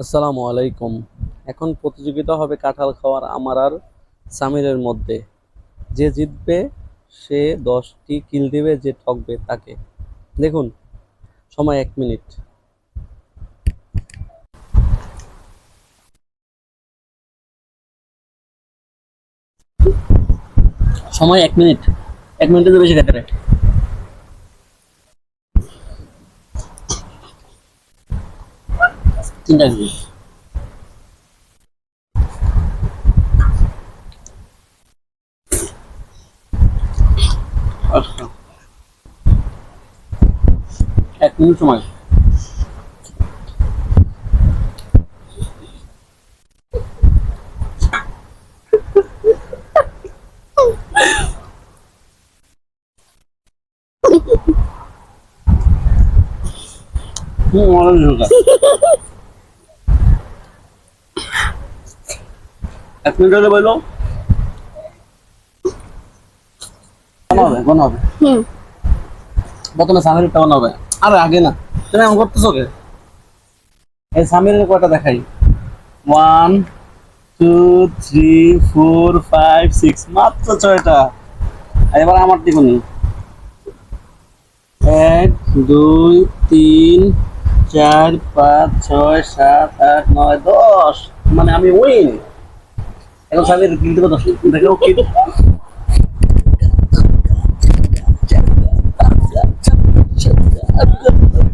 আসসালামু আলাইকুম। এখন প্রতিযোগিতা হবে কাঁঠাল খাওয়ার আমার আর সামিরের মধ্যে। যে জিতবে সে 10টি কিল দিবে, যে ঠকবে তাকে। দেখুন, সময় 1 মিনিট। সময় 1 মিনিট। 1 মিনিটের বেশি খেতে রে। চিন্তা করি। আচ্ছা, 1 মিনিট সময়। অনেক ঢোকা। 1 মিনিট হলে বললো বানাবে বানাবে। প্রথমে সামিরের টা বানাবে। আরে আগে না, তুমি এমন করতেছো কে? এই সামিরের কয়টা দেখাই। 1 2 3 4 5 6, মাত্র 6টা। এবার আমার দেখুন, 1 2 3 4 5 6 7 8 9 10, মানে আমি উইন। এখন সামির কিন্তু কথা দেখো কি।